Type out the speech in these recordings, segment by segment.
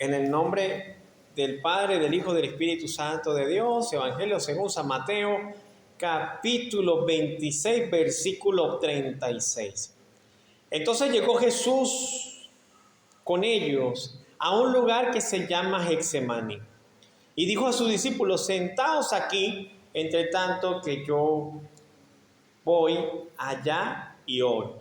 En el nombre del Padre, del Hijo, del Espíritu Santo de Dios. Evangelio según San Mateo, capítulo 26, versículo 36. Entonces llegó Jesús con ellos a un lugar que se llama Getsemaní. Y dijo a sus discípulos: sentaos aquí, entre tanto que yo voy allá y oro.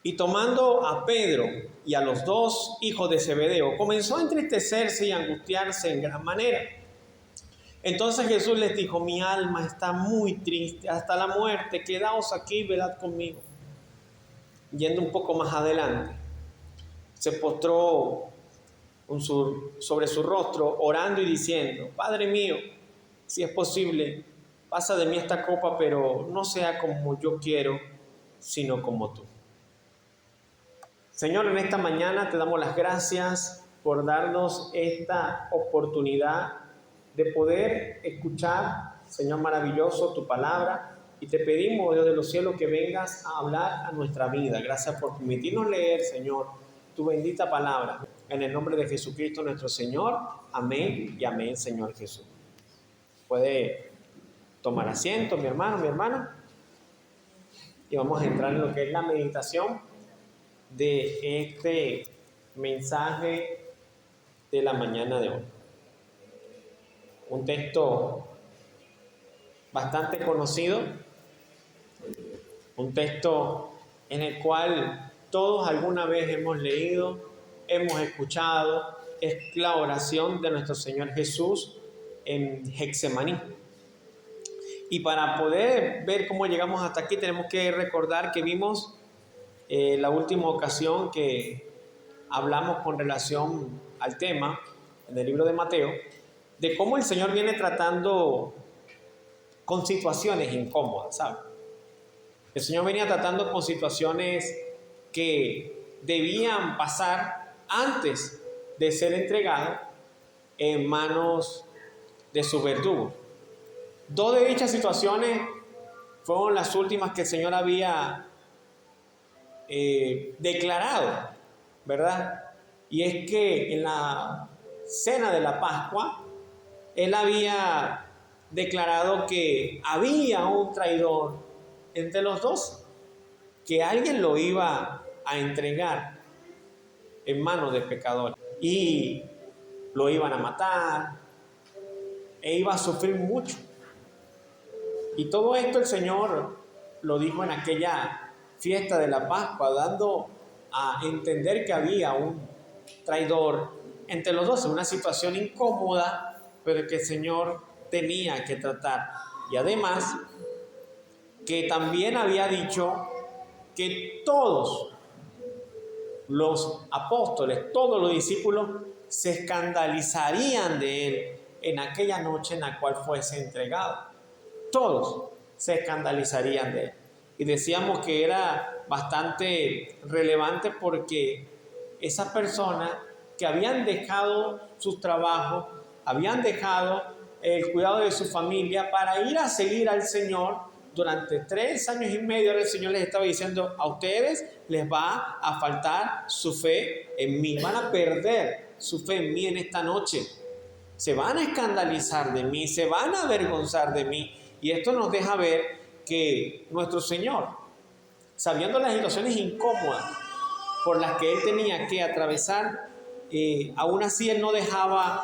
Y tomando a Pedro y a los dos hijos de Zebedeo, comenzó a entristecerse y angustiarse en gran manera. Entonces Jesús les dijo: mi alma está muy triste hasta la muerte, quedaos aquí y velad conmigo. Yendo un poco más adelante, se postró sobre su rostro, orando y diciendo: Padre mío, si es posible, pasa de mí esta copa, pero no sea como yo quiero, sino como tú. Señor, en esta mañana te damos las gracias por darnos esta oportunidad de poder escuchar, Señor maravilloso, tu palabra, y te pedimos, Dios de los cielos, que vengas a hablar a nuestra vida. Gracias por permitirnos leer, Señor, tu bendita palabra. En el nombre de Jesucristo nuestro Señor. Amén y amén, Señor Jesús. Puede tomar asiento, mi hermano, mi hermana. Y vamos a entrar en lo que es la meditación de este mensaje de la mañana de hoy. Un texto bastante conocido, un texto en el cual todos alguna vez hemos leído, hemos escuchado. Es la oración de nuestro Señor Jesús en Getsemaní. Y para poder ver cómo llegamos hasta aquí, tenemos que recordar que vimos la última ocasión que hablamos con relación al tema en el libro de Mateo, de cómo el Señor viene tratando con situaciones incómodas, ¿sabes? El Señor venía tratando con situaciones que debían pasar antes de ser entregado en manos de sus verdugos. Dos de dichas situaciones fueron las últimas que el Señor había declarado, ¿verdad? Y es que en la cena de la Pascua, Él había declarado que había un traidor entre los dos, que alguien lo iba a entregar en manos de pecadores y lo iban a matar e iba a sufrir mucho. Y todo esto el Señor lo dijo en aquella fiesta de la Pascua, dando a entender que había un traidor entre los dos, una situación incómoda, pero que el Señor tenía que tratar. Y además, que también había dicho que todos los apóstoles, todos los discípulos, se escandalizarían de él en aquella noche en la cual fuese entregado. Todos se escandalizarían de él. Y decíamos que era bastante relevante porque esas personas que habían dejado sus trabajos, habían dejado el cuidado de su familia para ir a seguir al Señor durante 3 años y medio, el Señor les estaba diciendo: a ustedes les va a faltar su fe en mí, van a perder su fe en mí en esta noche, se van a escandalizar de mí, se van a avergonzar de mí. Y esto nos deja ver que nuestro Señor, sabiendo las situaciones incómodas por las que Él tenía que atravesar, aún así Él no dejaba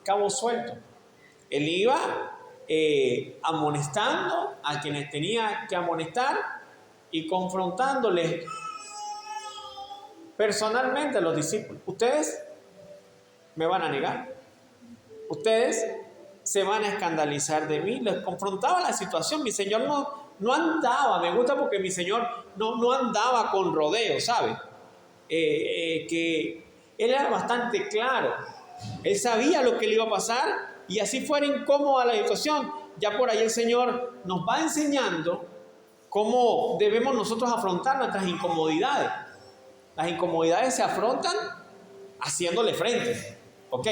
cabo suelto. Él iba amonestando a quienes tenía que amonestar y confrontándoles personalmente a los discípulos. Ustedes me van a negar, ustedes se van a escandalizar de mí. Les confrontaba la situación. Mi Señor no andaba, me gusta porque mi Señor no andaba con rodeos, ¿sabe? Que Él era bastante claro. Él sabía lo que le iba a pasar, y así fuera incómoda la situación, ya por ahí el Señor nos va enseñando cómo debemos nosotros afrontar nuestras incomodidades. Las incomodidades se afrontan haciéndole frente, ¿ok?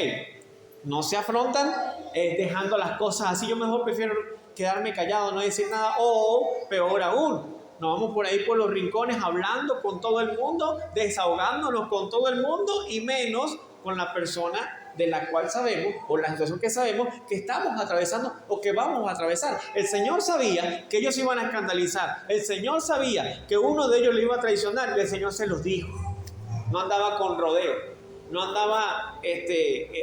No se afrontan dejando las cosas así. Yo mejor prefiero quedarme callado, no decir nada, o peor aún, nos vamos por ahí por los rincones hablando con todo el mundo, desahogándonos con todo el mundo y menos con la persona de la cual sabemos, o la situación que sabemos que estamos atravesando o que vamos a atravesar. El Señor sabía que ellos iban a escandalizar. El Señor sabía que uno de ellos le iba a traicionar y el Señor se los dijo. No andaba con rodeo, no andaba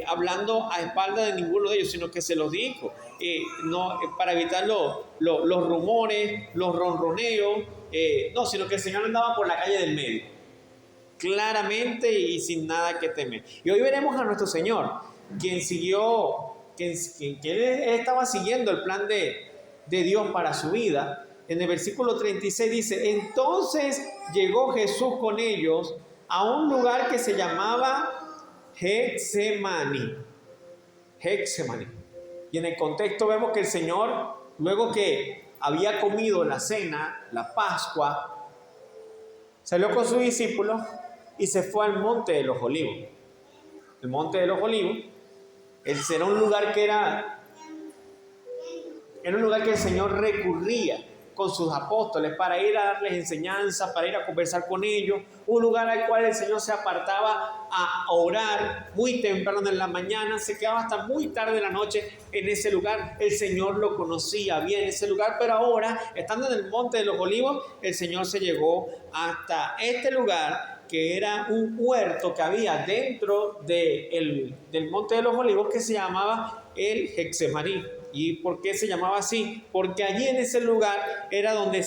hablando a espaldas de ninguno de ellos, sino que se los dijo. Para evitar los rumores, los ronroneos, no, sino que el Señor andaba por la calle del medio, claramente y sin nada que temer. Y hoy veremos a nuestro Señor, quien él estaba siguiendo el plan de Dios para su vida. En el versículo 36 dice: entonces llegó Jesús con ellos a un lugar que se llamaba Getsemaní. Y en el contexto vemos que el Señor, luego que había comido la cena, la Pascua, salió con sus discípulos y se fue al Monte de los Olivos. El Monte de los Olivos era un lugar que el Señor recurría con sus apóstoles para ir a darles enseñanza, para ir a conversar con ellos. Un lugar al cual el Señor se apartaba a orar muy temprano en la mañana, se quedaba hasta muy tarde en la noche en ese lugar. El Señor lo conocía bien ese lugar, pero ahora, estando en el Monte de los Olivos, el Señor se llegó hasta este lugar, que era un huerto que había dentro del Monte de los Olivos, que se llamaba el Getsemaní. ¿Y por qué se llamaba así? Porque allí en ese lugar era donde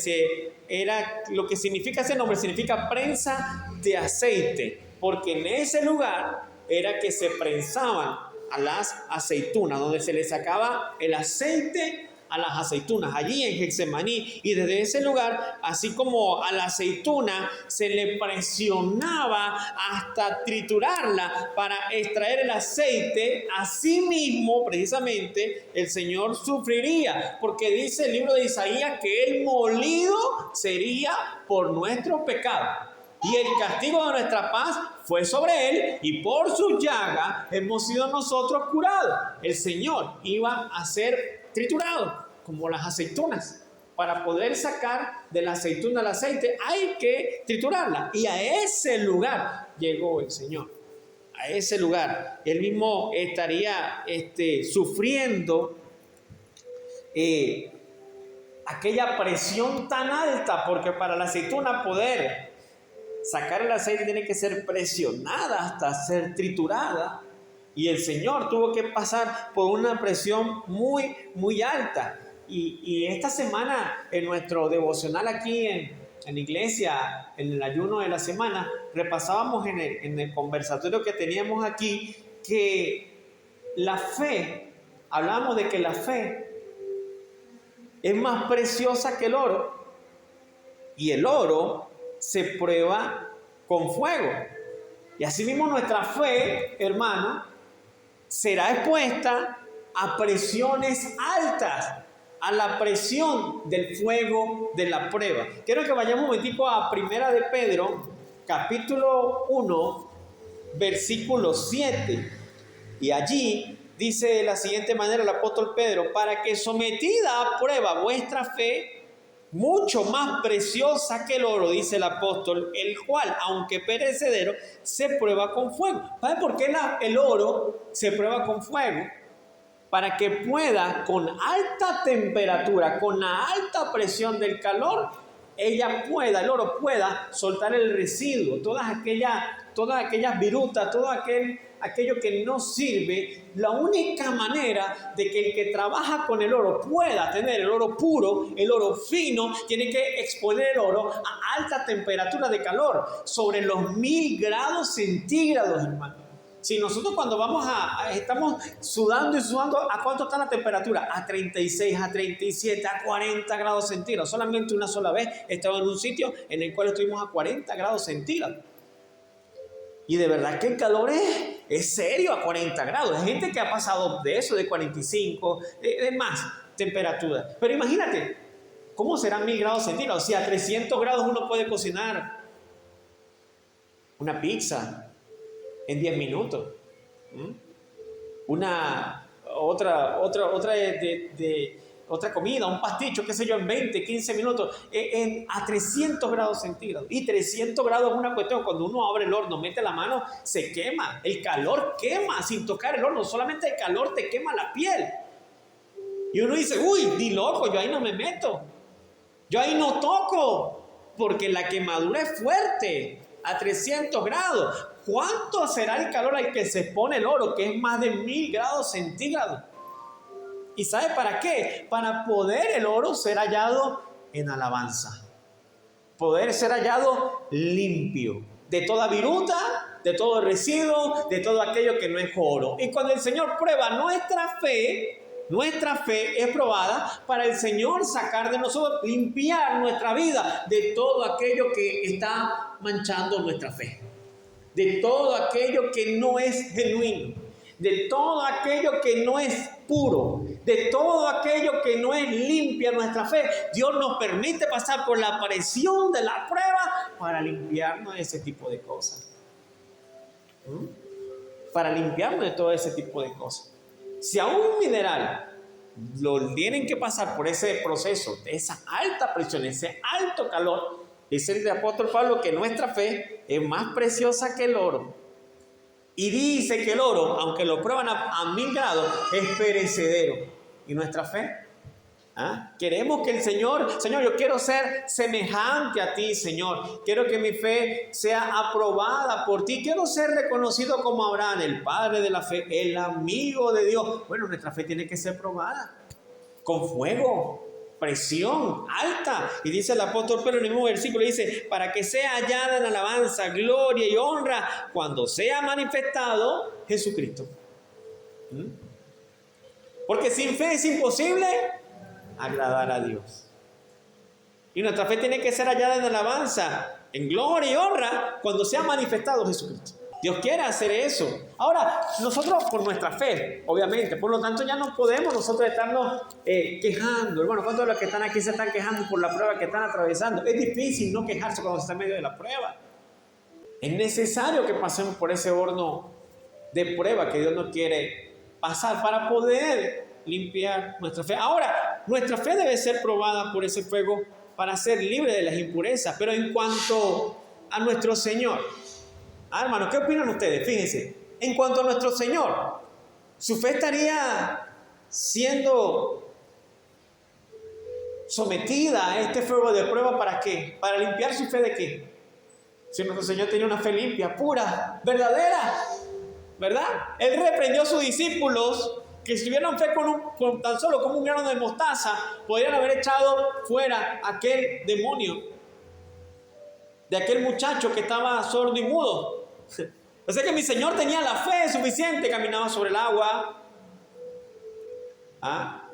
lo que significa ese nombre, significa prensa de aceite, porque en ese lugar era que se prensaban a las aceitunas, donde se le sacaba el aceite a las aceitunas, allí en Getsemaní. Y desde ese lugar, así como a la aceituna se le presionaba hasta triturarla para extraer el aceite, así mismo precisamente el Señor sufriría, porque dice el libro de Isaías que el molido sería por nuestro pecado y el castigo de nuestra paz fue sobre él, y por su llaga hemos sido nosotros curados. El Señor iba a ser triturado como las aceitunas. Para poder sacar de la aceituna el aceite hay que triturarla, y a ese lugar llegó el Señor. A ese lugar él mismo estaría sufriendo aquella presión tan alta, porque para la aceituna poder sacar el aceite tiene que ser presionada hasta ser triturada, y el Señor tuvo que pasar por una presión muy, muy alta. Y esta semana en nuestro devocional aquí en la iglesia, en el ayuno de la semana, repasábamos en el conversatorio que teníamos aquí que la fe, hablábamos de que la fe es más preciosa que el oro, y el oro se prueba con fuego. Y así mismo nuestra fe, hermano, será expuesta a presiones altas, a la presión del fuego de la prueba. Quiero que vayamos un momentico a Primera de Pedro, capítulo 1, versículo 7. Y allí dice de la siguiente manera el apóstol Pedro: para que sometida a prueba vuestra fe, mucho más preciosa que el oro, dice el apóstol, el cual, aunque perecedero, se prueba con fuego. ¿Sabe por qué el oro se prueba con fuego? Para que pueda, con alta temperatura, con la alta presión del calor, el oro pueda soltar el residuo, todas aquellas virutas, todo aquello que no sirve. La única manera de que el que trabaja con el oro pueda tener el oro puro, el oro fino, tiene que exponer el oro a alta temperatura de calor, sobre los 1000 grados centígrados, hermano. Si nosotros cuando estamos sudando y sudando, ¿a cuánto está la temperatura? A 36, a 37, a 40 grados centígrados. Solamente una sola vez estaba en un sitio en el cual estuvimos a 40 grados centígrados. Y de verdad que el calor es serio a 40 grados. Hay gente que ha pasado de eso, de 45, de más temperatura. Pero imagínate, ¿cómo serán 1000 grados centígrados? Si a 300 grados uno puede cocinar una pizza en 10 minutos. Otra otra comida, un pasticho, qué sé yo, en 20, 15 minutos, a 300 grados centígrados. Y 300 grados es una cuestión, cuando uno abre el horno, mete la mano, se quema. El calor quema sin tocar el horno, solamente el calor te quema la piel. Y uno dice, uy, ni loco, yo ahí no me meto. Yo ahí no toco, porque la quemadura es fuerte, a 300 grados. ¿Cuánto será el calor al que se expone el oro? Que es más de 1000 grados centígrados. ¿Y sabe para qué? Para poder el oro ser hallado en alabanza. Poder ser hallado limpio de toda viruta, de todo residuo, de todo aquello que no es oro. Y cuando el Señor prueba nuestra fe es probada para el Señor sacar de nosotros, limpiar nuestra vida de todo aquello que está manchando nuestra fe. De todo aquello que no es genuino, de todo aquello que no es puro, de todo aquello que no es limpia nuestra fe. Dios nos permite pasar por la presión de la prueba para limpiarnos de ese tipo de cosas. Para limpiarnos de todo ese tipo de cosas. Si a un mineral lo tienen que pasar por ese proceso, de esa alta presión, ese alto calor, dice el apóstol Pablo que nuestra fe es más preciosa que el oro. Y dice que el oro, aunque lo prueban a 1000 grados, es perecedero. ¿Y nuestra fe? Queremos que el Señor, yo quiero ser semejante a ti, Señor. Quiero que mi fe sea aprobada por ti. Quiero ser reconocido como Abraham, el padre de la fe, el amigo de Dios. Bueno, nuestra fe tiene que ser probada con fuego, presión alta. Y dice el apóstol Pedro en el mismo versículo, dice, para que sea hallada en alabanza, gloria y honra cuando sea manifestado Jesucristo. Porque sin fe es imposible agradar a Dios. Y nuestra fe tiene que ser hallada en alabanza, en gloria y honra cuando sea manifestado Jesucristo. Dios quiere hacer eso. Ahora, nosotros por nuestra fe, obviamente, por lo tanto ya no podemos nosotros estarnos quejando. Hermano, ¿cuántos de los que están aquí se están quejando por la prueba que están atravesando? Es difícil no quejarse cuando se está en medio de la prueba. Es necesario que pasemos por ese horno de prueba que Dios nos quiere pasar para poder limpiar nuestra fe. Ahora, nuestra fe debe ser probada por ese fuego para ser libre de las impurezas. Pero en cuanto a nuestro Señor, hermanos, ¿qué opinan ustedes? Fíjense, en cuanto a nuestro Señor, su fe estaría siendo sometida a este fuego de prueba, ¿para qué? ¿Para limpiar su fe de qué? Si nuestro Señor tenía una fe limpia, pura, verdadera, ¿verdad? Él reprendió a sus discípulos que si tuvieran fe con tan solo como un grano de mostaza, podrían haber echado fuera aquel demonio, de aquel muchacho que estaba sordo y mudo. O sea que mi Señor tenía la fe suficiente, caminaba sobre el agua.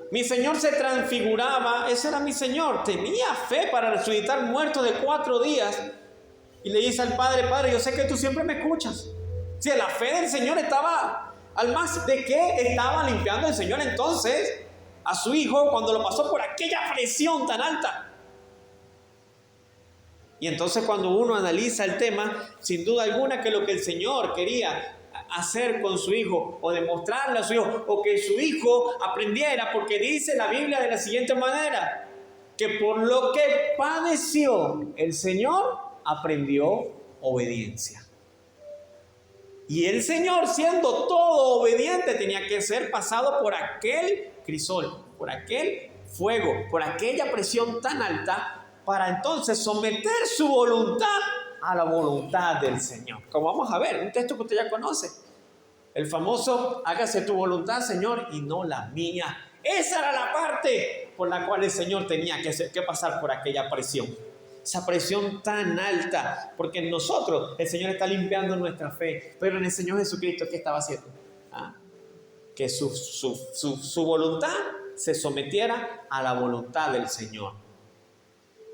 Mi Señor se transfiguraba, ese era mi Señor, tenía fe para resucitar muertos de 4 días. Y le dice al Padre, Padre, yo sé que tú siempre me escuchas. Si la fe del Señor estaba, al más de que estaba limpiando el Señor entonces a su hijo cuando lo pasó por aquella presión tan alta. Y entonces cuando uno analiza el tema, sin duda alguna que lo que el Señor quería hacer con su hijo o demostrarle a su hijo o que su hijo aprendiera, porque dice la Biblia de la siguiente manera, que por lo que padeció el Señor aprendió obediencia. Y el Señor, siendo todo obediente, tenía que ser pasado por aquel crisol, por aquel fuego, por aquella presión tan alta, para entonces someter su voluntad a la voluntad del Señor. Como vamos a ver, un texto que usted ya conoce. El famoso, hágase tu voluntad, Señor, y no la mía. Esa era la parte por la cual el Señor tenía que pasar por aquella presión. Esa presión tan alta, porque en nosotros el Señor está limpiando nuestra fe, pero en el Señor Jesucristo, ¿qué estaba haciendo? Que su voluntad se sometiera a la voluntad del Señor.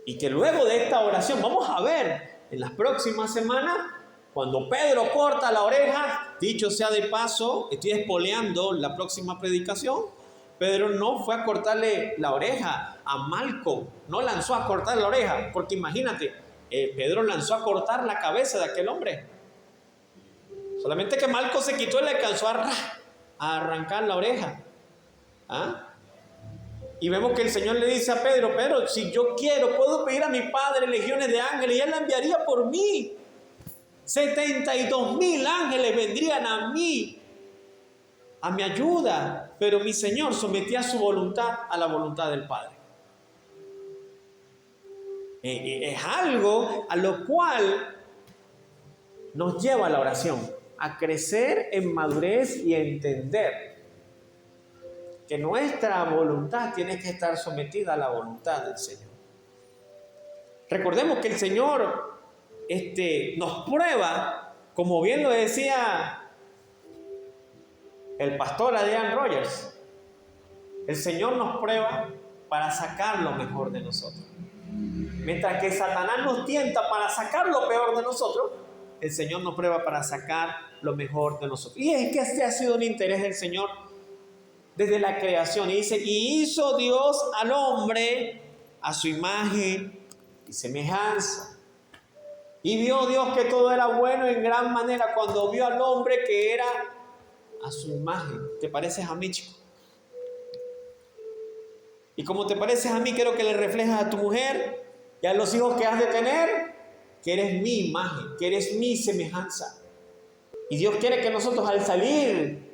Y que luego de esta oración, vamos a ver en las próximas semanas, cuando Pedro corta la oreja, dicho sea de paso, estoy espoleando la próxima predicación, Pedro no fue a cortarle la oreja a Malco, no lanzó a cortar la oreja, porque imagínate, Pedro lanzó a cortar la cabeza de aquel hombre. Solamente que Malco se quitó y le alcanzó a arrancar la oreja. Y vemos que el Señor le dice a Pedro: Pedro, si yo quiero, puedo pedir a mi Padre legiones de ángeles y Él la enviaría por mí. 72,000 ángeles vendrían a mí, a mi ayuda, pero mi Señor sometía su voluntad a la voluntad del Padre. Es algo a lo cual nos lleva a la oración, a crecer en madurez y a entender que nuestra voluntad tiene que estar sometida a la voluntad del Señor. Recordemos que el Señor nos prueba, como bien lo decía el pastor Adrian Rogers, el Señor nos prueba para sacar lo mejor de nosotros. Mientras que Satanás nos tienta para sacar lo peor de nosotros, el Señor nos prueba para sacar lo mejor de nosotros. Y es que este ha sido un interés del Señor desde la creación. Y dice: y hizo Dios al hombre a su imagen y semejanza. Y vio Dios que todo era bueno en gran manera cuando vio al hombre que era a su imagen. ¿Te pareces a mí, chico? Y como te pareces a mí, quiero que le reflejes a tu mujer y a los hijos que has de tener que eres mi imagen, que eres mi semejanza. Y Dios quiere que nosotros, al salir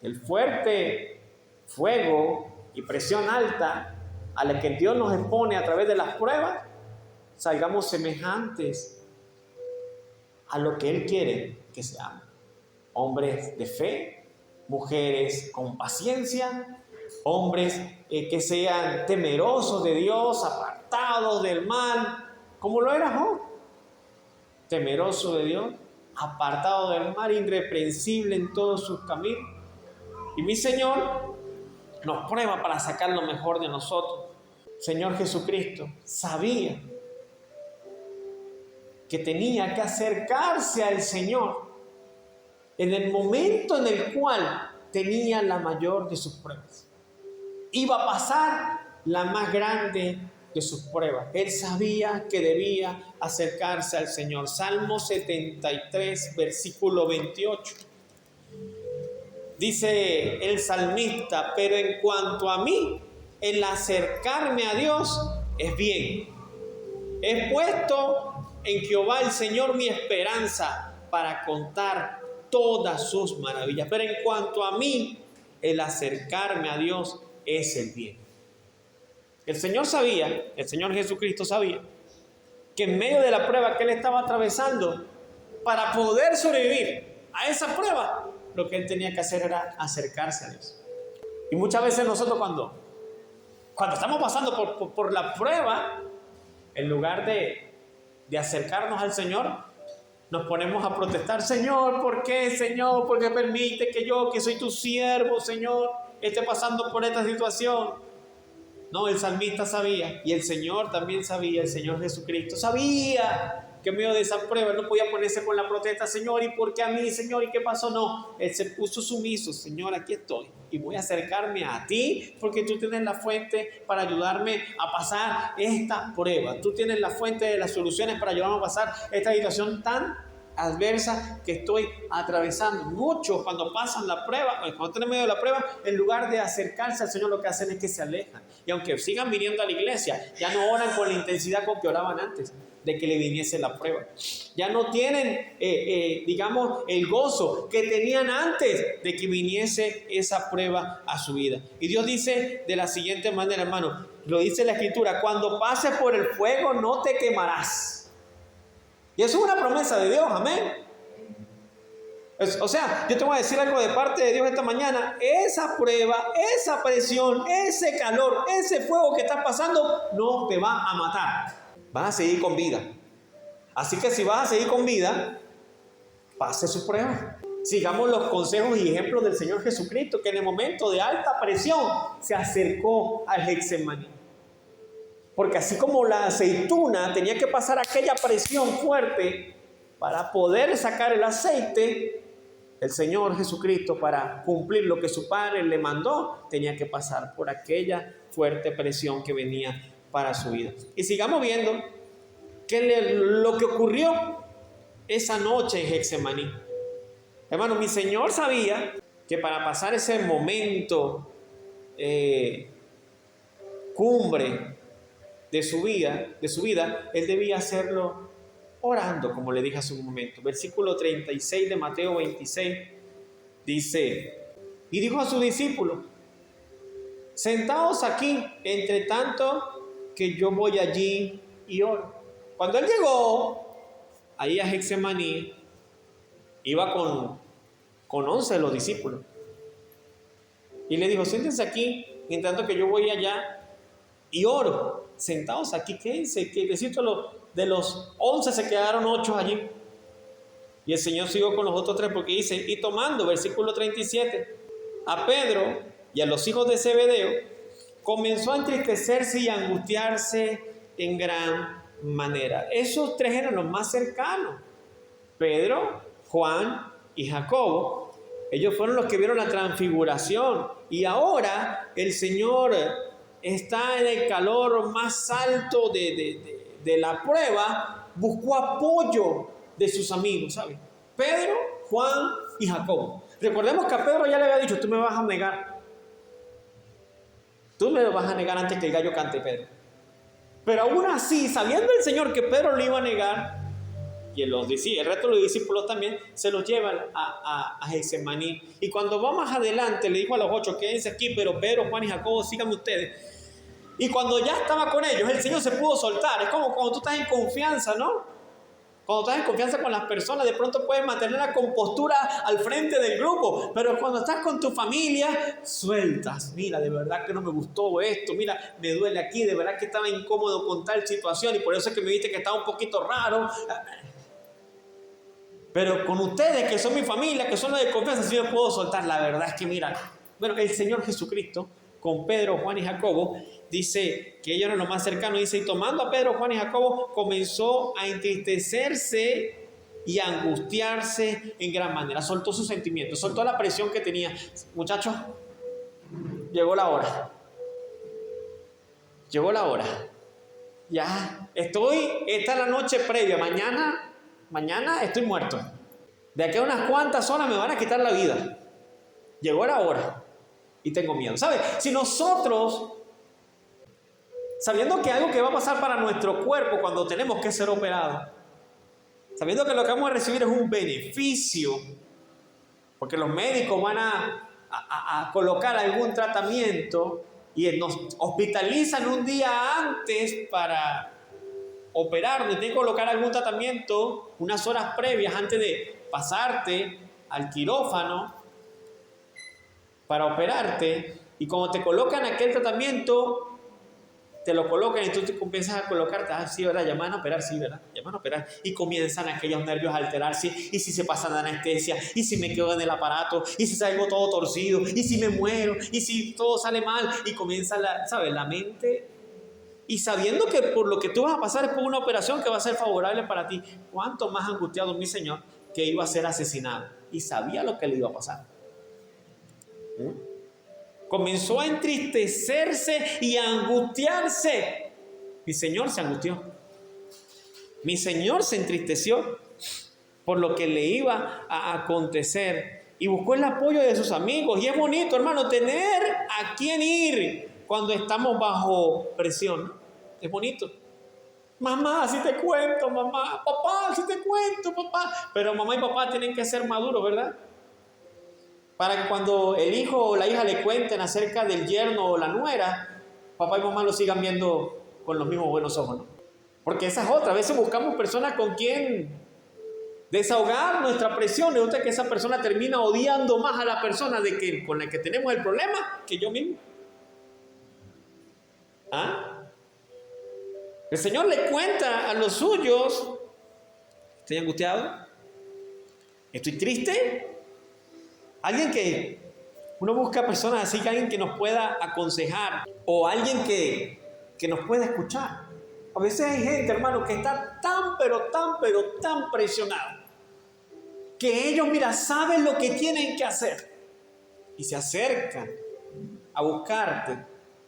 del fuerte fuego y presión alta a la que Dios nos expone a través de las pruebas, salgamos semejantes a lo que Él quiere que seamos. Hombres de fe, mujeres con paciencia, hombres que sean temerosos de Dios, apartados del mal, como lo era Job. Temeroso de Dios, apartado del mal, irreprensible en todos sus caminos. Y mi Señor nos prueba para sacar lo mejor de nosotros. Señor Jesucristo sabía que tenía que acercarse al Señor en el momento en el cual tenía la mayor de sus pruebas. Iba a pasar la más grande de sus pruebas. Él sabía que debía acercarse al Señor. Salmo 73, versículo 28. Dice el salmista: pero en cuanto a mí, el acercarme a Dios es bien. He puesto en Jehová el Señor mi esperanza para contar todas sus maravillas. Pero en cuanto a mí, el acercarme a Dios es el bien. El Señor sabía, el Señor Jesucristo sabía, que en medio de la prueba que Él estaba atravesando, para poder sobrevivir a esa prueba, lo que Él tenía que hacer era acercarse a Dios. Y muchas veces nosotros cuando estamos pasando por la prueba, en lugar de acercarnos al Señor, nos ponemos a protestar: Señor, ¿por qué, Señor? ¿Por qué permite que yo, que soy tu siervo, Señor, esté pasando por esta situación? No, el salmista sabía, y el Señor también sabía, el Señor Jesucristo sabía que en medio de esa prueba no podía ponerse con la protesta: Señor, ¿y por qué a mí, Señor? ¿Y qué pasó? No, Él se puso sumiso: Señor, aquí estoy y voy a acercarme a ti porque tú tienes la fuente para ayudarme a pasar esta prueba. Tú tienes la fuente de las soluciones para ayudarme a pasar esta situación tan adversa que estoy atravesando. Muchos, cuando pasan la prueba, cuando están en medio de la prueba, en lugar de acercarse al Señor, lo que hacen es que se alejan. Y aunque sigan viniendo a la iglesia, ya no oran con la intensidad con que oraban antes de que le viniese la prueba. Ya no tienen, digamos, el gozo que tenían antes de que viniese esa prueba a su vida. Y Dios dice de la siguiente manera, hermano, lo dice la Escritura: cuando pases por el fuego no te quemarás. Y eso es una promesa de Dios, amén. O sea, yo te voy a decir algo de parte de Dios esta mañana: esa prueba, esa presión, ese calor, ese fuego que estás pasando no te va a matar. Vas a seguir con vida. Así que si vas a seguir con vida, pase su prueba. Sigamos los consejos y ejemplos del Señor Jesucristo, que en el momento de alta presión se acercó al Getsemaní. Porque así como la aceituna tenía que pasar aquella presión fuerte para poder sacar el aceite, el Señor Jesucristo, para cumplir lo que su Padre le mandó, tenía que pasar por aquella fuerte presión que venía para su vida. Y sigamos viendo lo que ocurrió esa noche en Getsemaní. Hermano, mi Señor sabía que para pasar ese momento cumbre de su vida, él debía hacerlo orando, como le dije hace un momento. Versículo 36 de Mateo 26 dice: y dijo a sus discípulos: sentaos aquí, entre tanto que yo voy allí y oro. Cuando él llegó ahí a Getsemaní, iba con 11 de los discípulos. Y le dijo: siéntense aquí, en tanto que yo voy allá y oro. Sentados aquí, quédense. Que de los 11 se quedaron 8 allí. Y el Señor siguió con los otros 3 porque dice: y tomando, versículo 37, a Pedro y a los hijos de Zebedeo, comenzó a entristecerse y a angustiarse en gran manera. Esos 3 eran los más cercanos: Pedro, Juan y Jacobo. Ellos fueron los que vieron la transfiguración. Y ahora el Señor está en el calor más alto de la prueba. Buscó apoyo de sus amigos, ¿saben? Pedro, Juan y Jacobo. Recordemos que a Pedro ya le había dicho: tú me vas a negar. Tú me vas a negar antes que el gallo cante, Pedro. Pero aún así, sabiendo el Señor que Pedro lo iba a negar, y el resto de los discípulos también, se los llevan a Getsemaní. Y cuando va más adelante, le dijo a los 8: quédense aquí, pero Pedro, Juan y Jacobo, síganme ustedes. Y cuando ya estaba con ellos, el Señor se pudo soltar. Es como cuando tú estás en confianza, ¿no? Cuando estás en confianza con las personas, de pronto puedes mantener la compostura al frente del grupo. Pero cuando estás con tu familia, sueltas. Mira, de verdad que no me gustó esto. Mira, me duele aquí. De verdad que estaba incómodo con tal situación. Y por eso es que me viste que estaba un poquito raro. Pero con ustedes, que son mi familia, que son los de confianza, sí me puedo soltar. La verdad es que mira, bueno, el Señor Jesucristo, con Pedro, Juan y Jacobo, dice que ellos eran los más cercanos. Dice: y tomando a Pedro, Juan y Jacobo, comenzó a entristecerse y a angustiarse en gran manera. Soltó sus sentimientos, soltó la presión que tenía. Muchachos, llegó la hora. Llegó la hora. Ya, esta es la noche previa. Mañana estoy muerto. De aquí a unas cuantas horas me van a quitar la vida. Llegó la hora y tengo miedo. ¿Sabe? Si nosotros, sabiendo que algo que va a pasar para nuestro cuerpo cuando tenemos que ser operados, sabiendo que lo que vamos a recibir es un beneficio, porque los médicos van a colocar algún tratamiento y nos hospitalizan un día antes para operarnos, tienen que colocar algún tratamiento unas horas previas antes de pasarte al quirófano para operarte. Y cuando te colocan aquel tratamiento, te lo colocan y tú te comienzas a colocarte: ah, sí, ¿verdad? Ya me van a operar, sí, ¿verdad? Ya me van a operar. Y comienzan aquellos nervios a alterarse. Y si se pasa de anestesia, y si me quedo en el aparato, y si salgo todo torcido, y si me muero, y si todo sale mal. Y comienza la mente. Y sabiendo que por lo que tú vas a pasar es por una operación que va a ser favorable para ti, cuánto más angustiado mi Señor, que iba a ser asesinado. Y sabía lo que le iba a pasar. Comenzó a entristecerse y a angustiarse. Mi Señor se angustió. Mi Señor se entristeció por lo que le iba a acontecer. Y buscó el apoyo de sus amigos. Y es bonito, hermano, tener a quién ir cuando estamos bajo presión. Es bonito. Mamá, si te cuento, mamá. Papá, si te cuento, papá. Pero mamá y papá tienen que ser maduros, ¿verdad? Para que cuando el hijo o la hija le cuenten acerca del yerno o la nuera, papá y mamá lo sigan viendo con los mismos buenos ojos, ¿no? Porque esa es otra. A veces buscamos personas con quien desahogar nuestra presión. Resulta que esa persona termina odiando más a la persona con la que tenemos el problema que yo mismo. ¿Ah? El Señor le cuenta a los suyos: estoy angustiado, estoy triste. Alguien que uno busca personas así, que alguien que nos pueda aconsejar, o alguien que nos pueda escuchar. A veces hay gente, hermano, que está tan presionado, que ellos, mira, saben lo que tienen que hacer y se acercan a buscarte,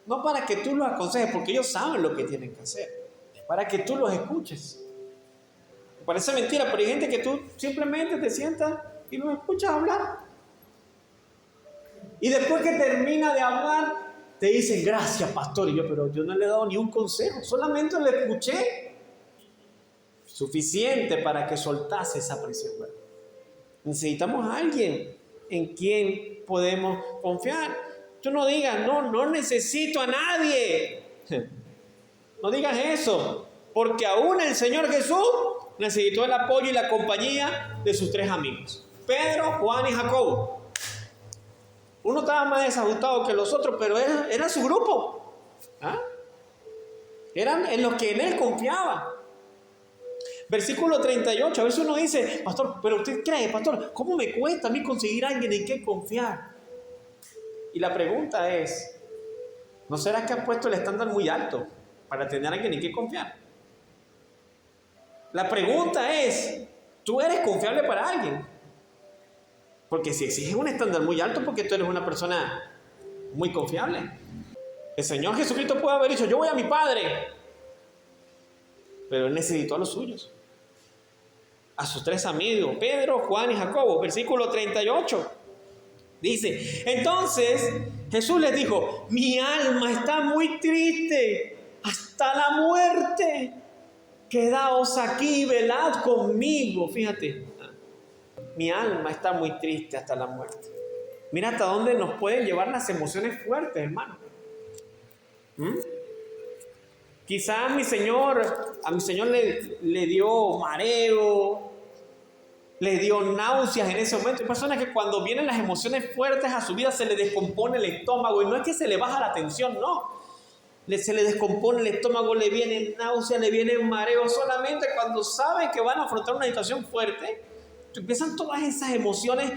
no para que tú los aconsejes, porque ellos saben lo que tienen que hacer, para que tú los escuches. Me parece mentira, pero hay gente que tú simplemente te sientas y los escuchas hablar. Y después que termina de hablar, te dicen gracias, pastor. Y yo, pero yo no le he dado ni un consejo, solamente le escuché. Suficiente para que soltase esa presión, ¿verdad? Necesitamos a alguien en quien podemos confiar. Tú no digas, no necesito a nadie. No digas eso, porque aún el Señor Jesús necesitó el apoyo y la compañía de sus 3 amigos, Pedro, Juan y Jacobo. Uno estaba más desajustado que los otros, pero era su grupo. ¿Ah? Eran en los que en él confiaba. Versículo 38, a veces uno dice, pastor, pero usted cree, pastor, ¿cómo me cuesta a mí conseguir a alguien en quien confiar? Y la pregunta es, ¿no será que ha puesto el estándar muy alto para tener a alguien en quien confiar? La pregunta es, ¿tú eres confiable para alguien? Porque si exiges un estándar muy alto, porque tú eres una persona muy confiable. El Señor Jesucristo puede haber dicho, yo voy a mi Padre, pero Él necesitó a los suyos, a sus 3 amigos, Pedro, Juan y Jacobo. Versículo 38 dice, entonces Jesús les dijo, mi alma está muy triste hasta la muerte, quedaos aquí y velad conmigo. Fíjate, mi alma está muy triste hasta la muerte. Mira hasta dónde nos pueden llevar las emociones fuertes, hermano. Quizás a mi Señor le dio mareo, le dio náuseas en ese momento. Hay personas que cuando vienen las emociones fuertes a su vida se le descompone el estómago, y no es que se le baja la tensión, no. Se le descompone el estómago, le viene náuseas, le viene mareo. Solamente cuando saben que van a afrontar una situación fuerte, empiezan todas esas emociones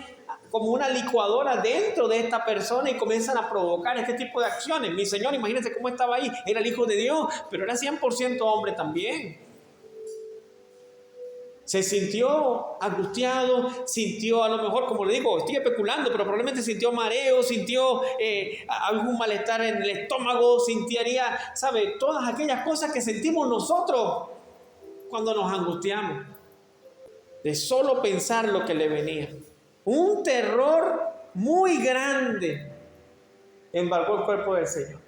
como una licuadora dentro de esta persona y comienzan a provocar este tipo de acciones. Mi Señor, imagínense cómo estaba ahí. Era el Hijo de Dios, pero era 100% hombre también. Se sintió angustiado, sintió, a lo mejor, como le digo, estoy especulando, pero probablemente sintió mareo, sintió algún malestar en el estómago, sintiría, ¿sabe? Todas aquellas cosas que sentimos nosotros cuando nos angustiamos. De solo pensar lo que le venía. Un terror muy grande embargó el cuerpo del Señor.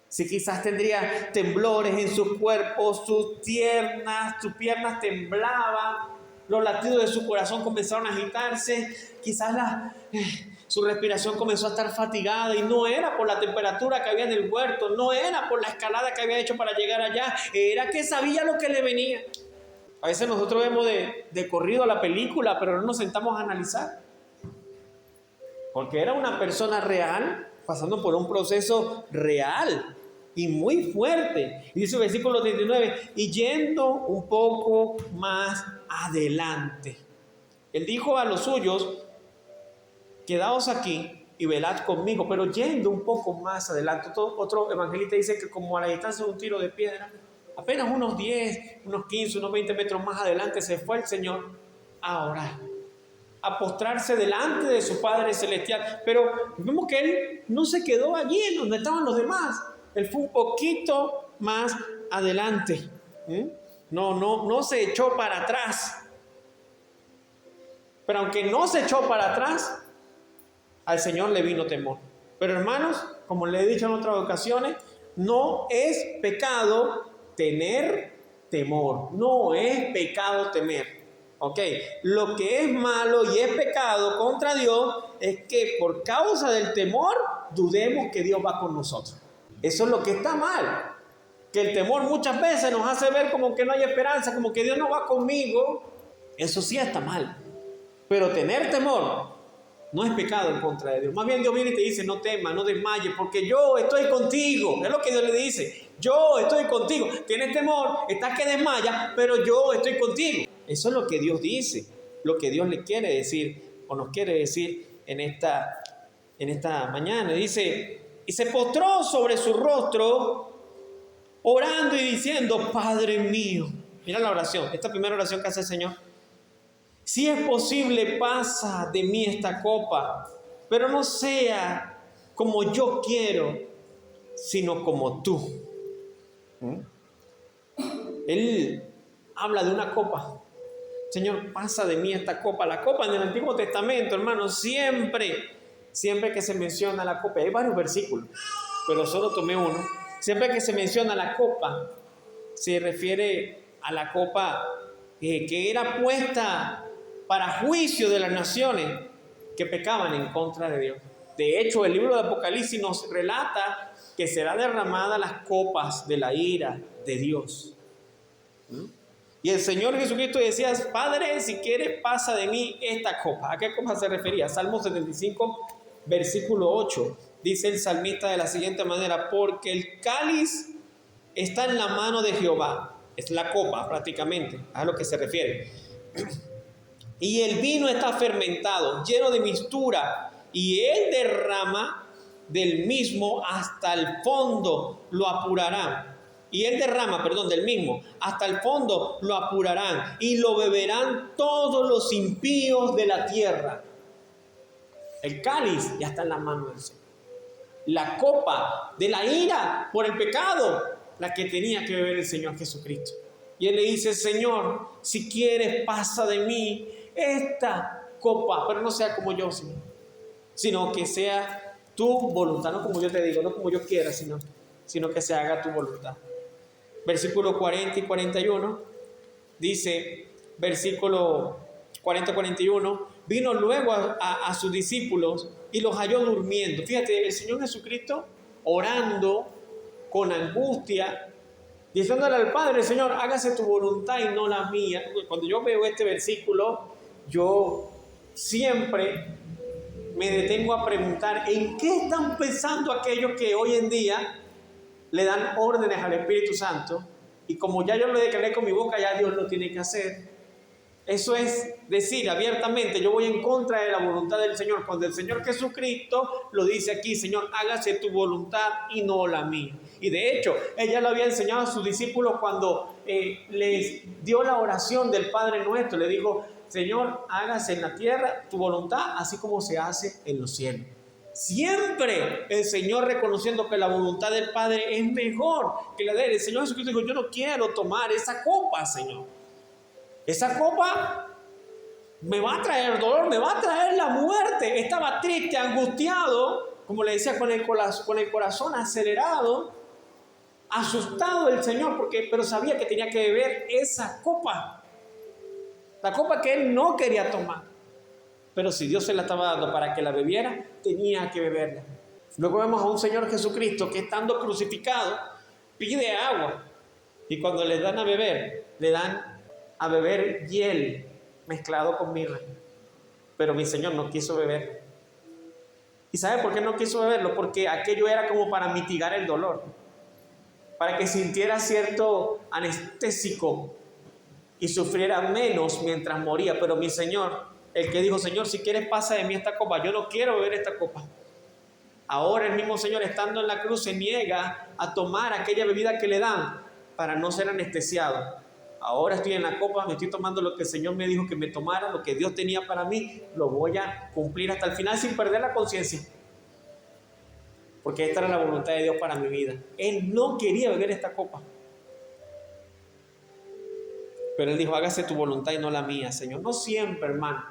Si quizás tendría temblores en su cuerpo, sus piernas temblaban, los latidos de su corazón comenzaron a agitarse, quizás su respiración comenzó a estar fatigada, y no era por la temperatura que había en el huerto, no era por la escalada que había hecho para llegar allá, era que sabía lo que le venía. A veces nosotros vemos de corrido la película, pero no nos sentamos a analizar. Porque era una persona real, pasando por un proceso real y muy fuerte. Y dice el versículo 39, y yendo un poco más adelante, Él dijo a los suyos, quedaos aquí y velad conmigo. Pero yendo un poco más adelante, otro evangelista dice que como a la distancia de un tiro de piedra, apenas unos 10, unos 15, unos 20 metros más adelante, se fue el Señor a orar, a postrarse delante de su Padre Celestial. Pero vemos que Él no se quedó allí en donde estaban los demás. Él fue un poquito más adelante. No se echó para atrás. Pero aunque no se echó para atrás, al Señor le vino temor. Pero hermanos, como le he dicho en otras ocasiones, no es pecado tener temor. No es pecado temer. Ok, lo que es malo y es pecado contra Dios es que por causa del temor dudemos que Dios va con nosotros. Eso es lo que está mal. Que el temor muchas veces nos hace ver como que no hay esperanza, como que Dios no va conmigo. Eso sí está mal. Pero tener temor no es pecado en contra de Dios. Más bien Dios viene y te dice, no temas, no desmayes, porque yo estoy contigo. Es lo que Dios le dice. Yo estoy contigo. Tienes temor, estás que desmayas, pero yo estoy contigo. Eso es lo que Dios dice, lo que Dios le quiere decir o nos quiere decir en esta mañana. Dice, y se postró sobre su rostro, orando y diciendo, Padre mío. Mira la oración, esta primera oración que hace el Señor. Si es posible, pasa de mí esta copa, pero no sea como yo quiero, sino como tú. Él habla de una copa. Señor, pasa de mí esta copa. La copa en el Antiguo Testamento, hermanos, siempre que se menciona la copa, hay varios versículos. pero solo tomé uno. Siempre que se menciona la copa, se refiere a la copa que era puesta para juicio de las naciones que pecaban en contra de Dios. De hecho, el libro de Apocalipsis nos relata que será derramada las copas de la ira de Dios. Y el Señor Jesucristo decía: Padre, si quieres, pasa de mí esta copa. ¿A qué copa se refería? Salmo 75, versículo 8. Dice el salmista de la siguiente manera: porque el cáliz está en la mano de Jehová. Es la copa prácticamente, a lo que se refiere. Y el vino está fermentado, lleno de mistura, y él derrama del mismo hasta el fondo, lo apurará. Y él derrama, del mismo, hasta el fondo lo apurarán, y lo beberán todos los impíos de la tierra. El cáliz ya está en la mano del Señor. La copa de la ira por el pecado, la que tenía que beber el Señor Jesucristo. Y él le dice: Señor, si quieres, pasa de mí esta copa, pero no sea como yo, Señor, sino que sea tu voluntad, no como yo te digo, no como yo quiera, sino que se haga tu voluntad. Versículo 40 y 41 dice, versículo 40-41, vino luego a sus discípulos y los halló durmiendo. Fíjate, el Señor Jesucristo orando con angustia, diciéndole al Padre: Señor, hágase tu voluntad y no la mía. Cuando yo veo este versículo, yo siempre me detengo a preguntar: ¿en qué están pensando aquellos que hoy en día le dan órdenes al Espíritu Santo? Y como ya yo lo declaré con mi boca, ya Dios lo tiene que hacer. Eso es decir abiertamente: yo voy en contra de la voluntad del Señor, cuando el Señor Jesucristo lo dice aquí: Señor, hágase tu voluntad y no la mía. Y de hecho, ella lo había enseñado a sus discípulos cuando les dio la oración del Padre Nuestro. Le dijo: Señor, hágase en la tierra tu voluntad, así como se hace en los cielos. Siempre el Señor reconociendo que la voluntad del Padre es mejor que la de él. El Señor Jesucristo dijo: yo no quiero tomar esa copa, Señor. Esa copa me va a traer dolor, me va a traer la muerte. Estaba triste, angustiado, como le decía, con el corazón acelerado, asustado el Señor, pero sabía que tenía que beber esa copa. La copa que él no quería tomar. Pero si Dios se la estaba dando para que la bebiera, tenía que beberla. Luego vemos a un Señor Jesucristo que, estando crucificado, pide agua. Y cuando le dan a beber, le dan a beber hiel mezclado con mirra. Pero mi Señor no quiso beber. ¿Y sabe por qué no quiso beberlo? Porque aquello era como para mitigar el dolor, para que sintiera cierto anestésico y sufriera menos mientras moría. Pero mi Señor, el que dijo: Señor, si quieres, pasa de mí esta copa, yo no quiero beber esta copa. Ahora el mismo Señor, estando en la cruz, se niega a tomar aquella bebida que le dan para no ser anestesiado. Ahora estoy en la copa, me estoy tomando lo que el Señor me dijo que me tomara, lo que Dios tenía para mí, lo voy a cumplir hasta el final sin perder la conciencia. Porque esta era la voluntad de Dios para mi vida. Él no quería beber esta copa. Pero Él dijo: hágase tu voluntad y no la mía, Señor. No siempre, hermano,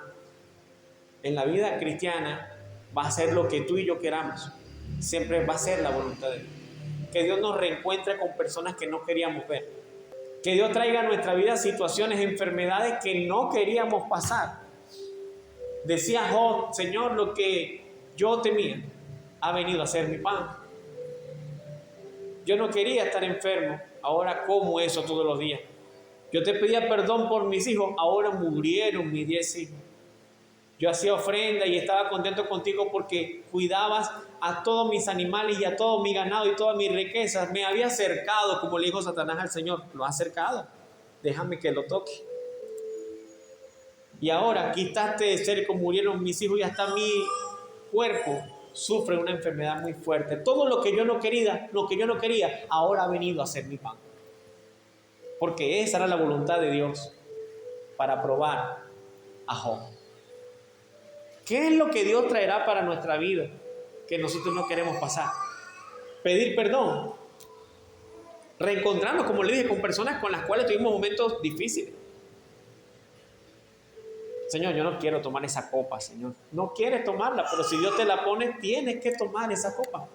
en la vida cristiana va a ser lo que tú y yo queramos. Siempre va a ser la voluntad de Dios. Que Dios nos reencuentre con personas que no queríamos ver. Que Dios traiga a nuestra vida situaciones, enfermedades que no queríamos pasar. Decía Job: Señor, lo que yo temía ha venido a ser mi pan. Yo no quería estar enfermo, ahora como eso todos los días. Yo te pedía perdón por mis hijos, ahora murieron mis 10 hijos. Yo hacía ofrenda y estaba contento contigo porque cuidabas a todos mis animales y a todo mi ganado y todas mis riquezas. Me había acercado, como le dijo Satanás al Señor: lo ha acercado, déjame que lo toque. Y ahora quitaste de cerca, murieron mis hijos y hasta mi cuerpo sufre una enfermedad muy fuerte. Todo lo que yo no quería, ahora ha venido a ser mi pan. Porque esa era la voluntad de Dios para probar a Job. ¿Qué es lo que Dios traerá para nuestra vida que nosotros no queremos pasar? Pedir perdón. Reencontrarnos, como le dije, con personas con las cuales tuvimos momentos difíciles. Señor, yo no quiero tomar esa copa, Señor. No quieres tomarla, pero si Dios te la pone, tienes que tomar esa copa.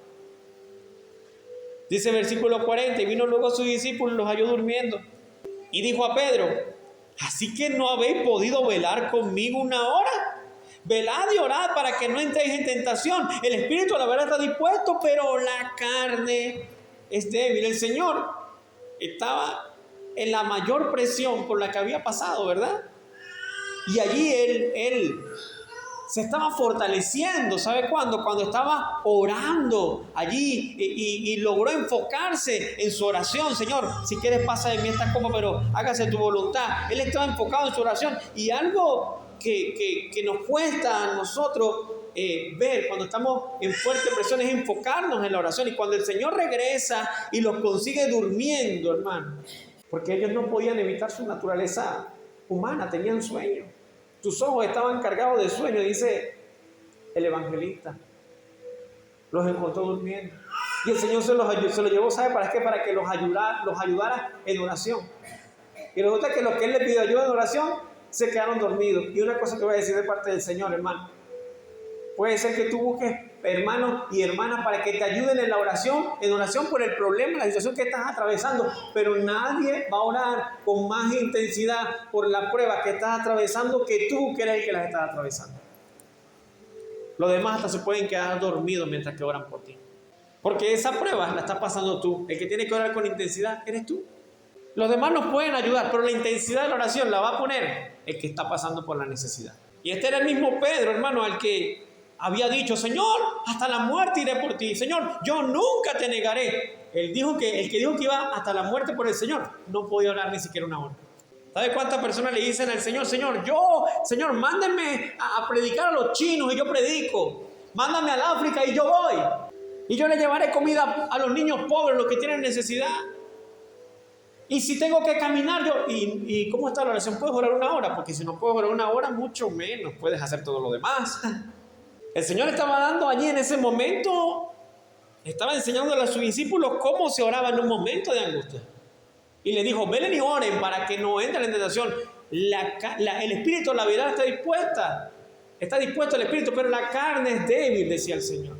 Dice versículo 40, y vino luego a sus discípulos y los halló durmiendo. Y dijo a Pedro, ¿así que no habéis podido velar conmigo una hora? Velad y orad para que no entréis en tentación. El espíritu a la verdad está dispuesto, pero la carne es débil. El Señor estaba en la mayor presión por la que había pasado, ¿verdad? Y allí él se estaba fortaleciendo. ¿Sabe cuándo? Cuando estaba orando allí y logró enfocarse en su oración. Señor, si quieres pasa de mí esta copa, pero hágase tu voluntad. Él estaba enfocado en su oración. Y algo que nos cuesta a nosotros ver cuando estamos en fuerte presión es enfocarnos en la oración. Y cuando el Señor regresa y los consigue durmiendo, hermano, porque ellos no podían evitar su naturaleza humana, tenían sueño. Tus ojos estaban cargados de sueño, dice el evangelista. Los encontró durmiendo. Y el Señor se los llevó, ¿sabe para qué? Para que los ayudara en oración. Y resulta que los que Él le pidió ayuda en oración se quedaron dormidos. Y una cosa que voy a decir de parte del Señor, hermano. Puede ser que tú busques hermanos y hermanas para que te ayuden en oración por el problema, la situación que estás atravesando, pero nadie va a orar con más intensidad por la prueba que estás atravesando que tú, que eres el que las estás atravesando. Los demás hasta se pueden quedar dormidos mientras que oran por ti, porque esa prueba la estás pasando tú. El que tiene que orar con intensidad eres tú. Los demás nos pueden ayudar, pero la intensidad de la oración la va a poner el que está pasando por la necesidad. Y este era el mismo Pedro, hermano, al que había dicho, Señor, hasta la muerte iré por ti. Señor, yo nunca te negaré. El que dijo que iba hasta la muerte por el Señor, no podía orar ni siquiera una hora. ¿Sabe cuántas personas le dicen al Señor, Señor, mándenme a predicar a los chinos y yo predico? Mándame al África y yo voy. Y yo le llevaré comida a los niños pobres, los que tienen necesidad. Y si tengo que caminar, ¿y cómo está la oración? ¿Puedes orar una hora? Porque si no puedes orar una hora, mucho menos puedes hacer todo lo demás. El Señor estaba dando allí en ese momento, estaba enseñándole a sus discípulos cómo se oraba en un momento de angustia. Y le dijo, velen y oren para que no entren en tentación. El espíritu, la vida está dispuesto el espíritu, pero la carne es débil, decía el Señor.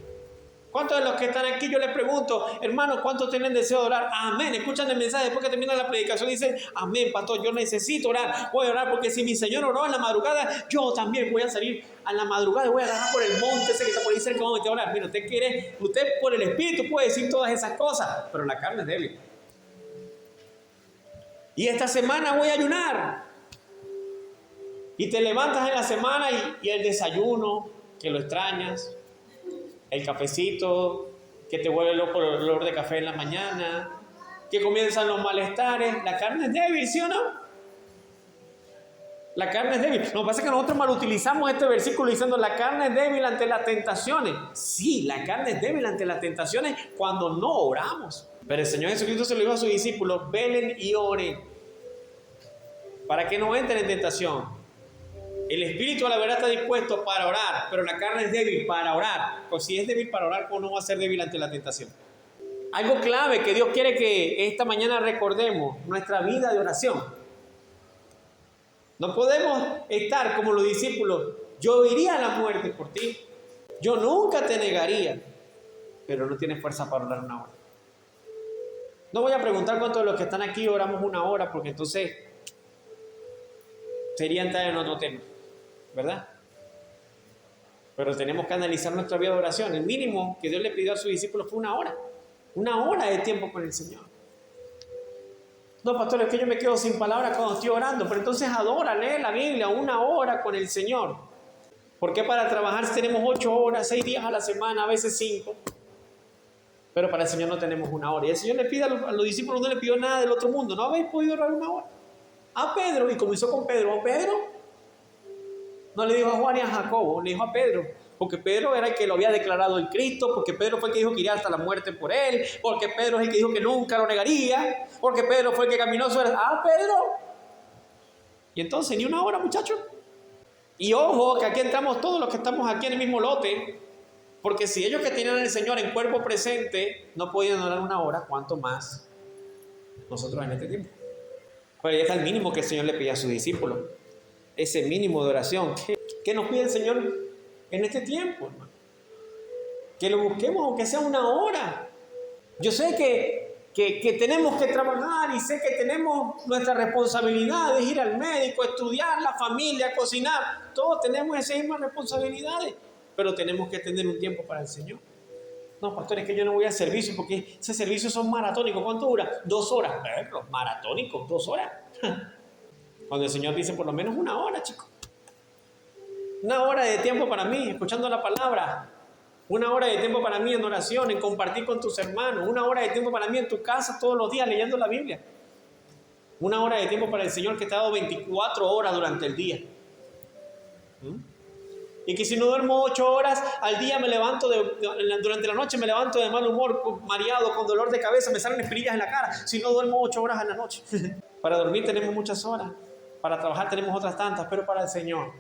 ¿Cuántos de los que están aquí, yo les pregunto, hermanos, cuántos tienen deseo de orar? Amén. Escuchan el mensaje después que termina la predicación, dicen, amén, pastor, yo necesito orar. Voy a orar porque si mi Señor oró en la madrugada, yo también voy a salir a la madrugada y voy a agarrar por el monte ese que está por ahí cerca, vamos a orar. Mira, usted por el Espíritu puede decir todas esas cosas, pero la carne es débil. Y esta semana voy a ayunar. Y te levantas en la semana y el desayuno, que lo extrañas. El cafecito, que te vuelve loco el olor de café en la mañana, que comienzan los malestares. La carne es débil, ¿sí o no? La carne es débil. Lo que pasa es que nosotros mal utilizamos este versículo diciendo la carne es débil ante las tentaciones. Sí, la carne es débil ante las tentaciones cuando no oramos. Pero el Señor Jesucristo se lo dijo a sus discípulos, velen y oren para que no entren en tentación. El espíritu a la verdad está dispuesto para orar, pero la carne es débil para orar. Pues si es débil para orar, ¿cómo no va a ser débil ante la tentación? Algo clave que Dios quiere que esta mañana recordemos, nuestra vida de oración. No podemos estar como los discípulos, yo iría a la muerte por ti, yo nunca te negaría, pero no tienes fuerza para orar una hora. No voy a preguntar cuántos de los que están aquí oramos una hora, porque entonces sería entrar en otro tema, ¿verdad? Pero tenemos que analizar nuestra vida de oración. El mínimo que Dios le pidió a sus discípulos fue una hora de tiempo con el Señor. No, pastor, es que yo me quedo sin palabras cuando estoy orando, pero entonces adora, lee la Biblia, una hora con el Señor. Porque para trabajar tenemos 8 horas, 6 días a la semana, a veces 5, pero para el Señor no tenemos una hora. Y el Señor le pide a los discípulos, no le pidió nada del otro mundo, no habéis podido orar una hora. A Pedro, y comenzó con Pedro. ¿A Pedro? No le dijo a Juan ni a Jacobo, le dijo a Pedro, porque Pedro era el que lo había declarado el Cristo, porque Pedro fue el que dijo que iría hasta la muerte por él, porque Pedro es el que dijo que nunca lo negaría, porque Pedro fue el que caminó sobre... ¡Ah, Pedro! Y entonces, ni una hora, muchachos. Y ojo, que aquí entramos todos los que estamos aquí en el mismo lote, porque si ellos que tenían al Señor en cuerpo presente no podían orar una hora, ¿cuánto más nosotros en este tiempo? Pero ya está el mínimo que el Señor le pide a sus discípulos. Ese mínimo de oración. ¿Qué nos pide el Señor en este tiempo, hermano? Que lo busquemos aunque sea una hora. Yo sé que tenemos que trabajar y sé que tenemos nuestras responsabilidades, ir al médico, estudiar, la familia, cocinar. Todos tenemos esas mismas responsabilidades, pero tenemos que tener un tiempo para el Señor. No, pastor, es que yo no voy al servicio porque ese servicio son maratónicos. ¿Cuánto dura? 2 horas. Los maratónicos, 2 horas. Cuando el Señor dice por lo menos 1 hora, chicos. 1 hora de tiempo para mí, escuchando la palabra. 1 hora de tiempo para mí en oración, en compartir con tus hermanos. 1 hora de tiempo para mí en tu casa todos los días leyendo la Biblia. 1 hora de tiempo para el Señor que te ha dado 24 horas durante el día. Y que si no duermo 8 horas al día me levanto, durante la noche me levanto de mal humor, mareado, con dolor de cabeza, me salen espinillas en la cara. Si no duermo 8 horas en la noche. Para dormir tenemos muchas horas. Para trabajar tenemos otras tantas, pero para el Señor.